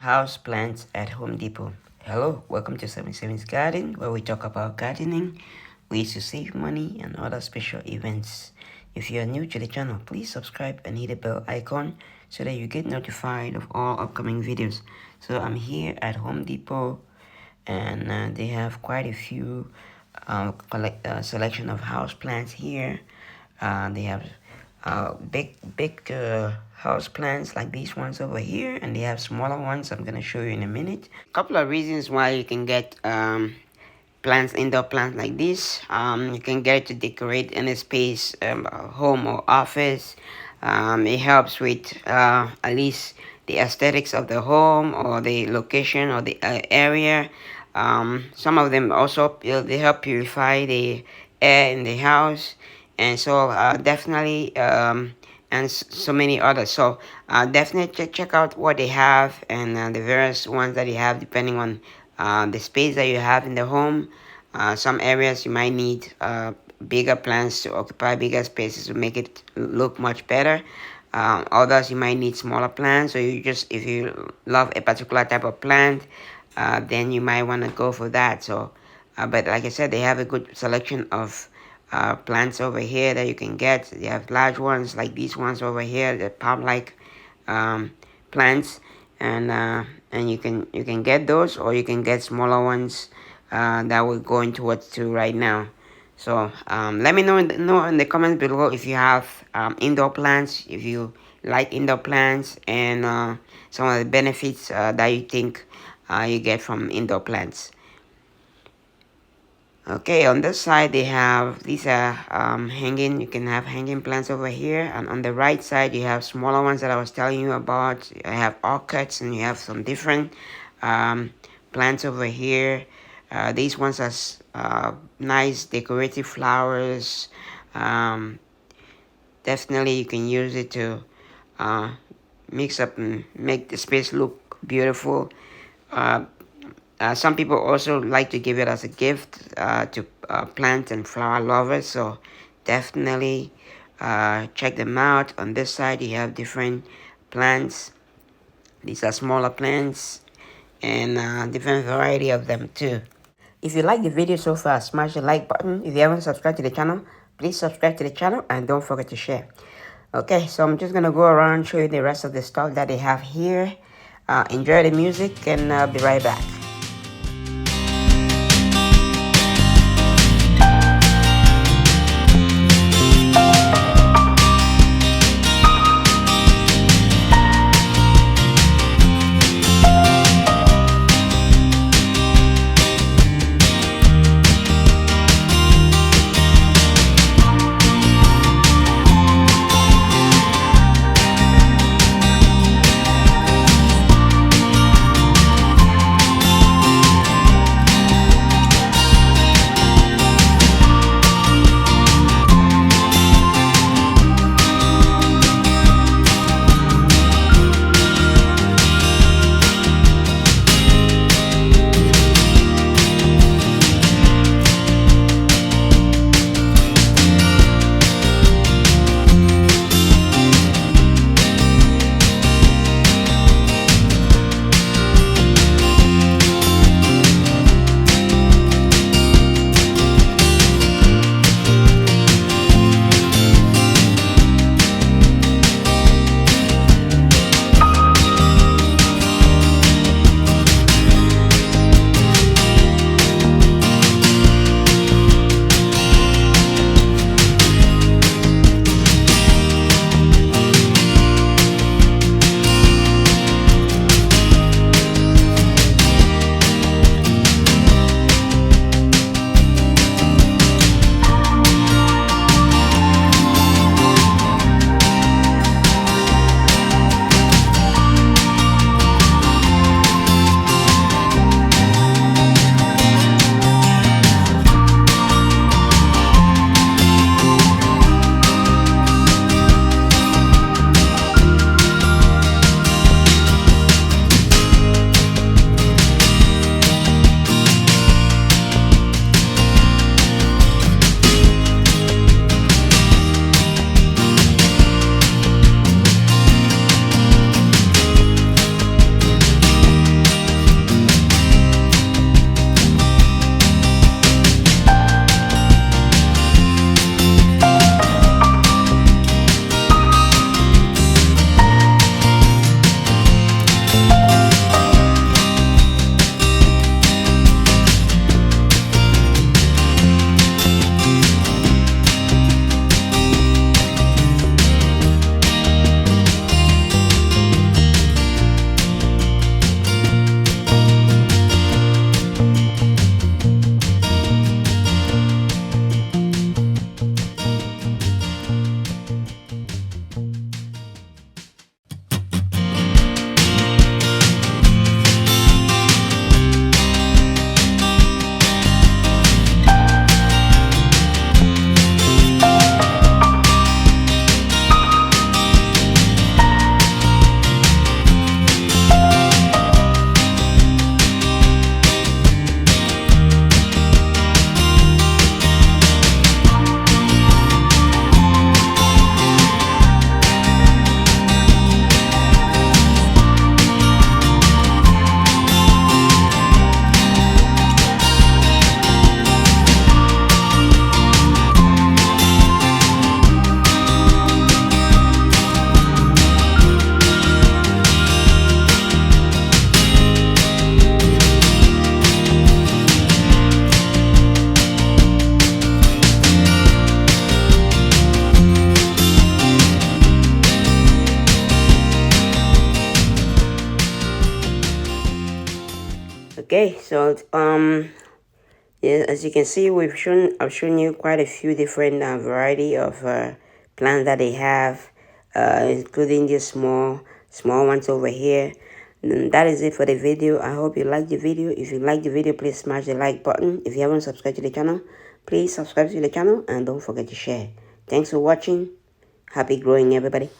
House plants at Home Depot. Hello, welcome to 77's Garden, where we talk about gardening, ways to save money, and other special events. If you are new to the channel, please subscribe and hit the bell icon so that you get notified of all upcoming videos. So I'm here at Home Depot, and they have quite a few selection of house plants here. They have big house plants like these ones over here, and they have smaller ones I'm gonna show you in a minute. A couple of reasons why you can get plants, indoor plants like this. You can get it to decorate any space, home or office. It helps with at least the aesthetics of the home or the location or the area. Some of them also they help purify the air in the house, and so definitely and so many others. So definitely check out what they have and the various ones that they have depending on the space that you have in the home. Some areas you might need bigger plants to occupy bigger spaces to make it look much better. Others you might need smaller plants, so you just, if you love a particular type of plant, then you might want to go for that. So but like I said, they have a good selection of plants over here that you can get. They have large ones like these ones over here, the palm like plants, and you can get those, or you can get smaller ones that we're going towards to right now. So let me know in the comments below if you have indoor plants, if you like indoor plants, and some of the benefits that you think you get from indoor plants. Okay, on this side they have, these are hanging, you can have hanging plants over here, and on the right side you have smaller ones that I was telling you about. I have orchids, and you have some different plants over here. These ones are nice decorative flowers. Definitely you can use it to mix up and make the space look beautiful. Some people also like to give it as a gift to plant and flower lovers, so definitely check them out. On this side you have different plants. These are smaller plants, and different variety of them too. If you like the video so far, smash the like button. If you haven't subscribed to the channel, please subscribe to the channel, and don't forget to share. Okay, so I'm just gonna go around show you the rest of the stuff that they have here. Enjoy the music, and I'll be right back. Okay, so yeah, as you can see, I've shown you quite a few different variety of plants that they have, including these small ones over here. And that is it for the video. I hope you like the video. If you like the video, please smash the like button. If you haven't subscribed to the channel, please subscribe to the channel and don't forget to share. Thanks for watching. Happy growing, everybody.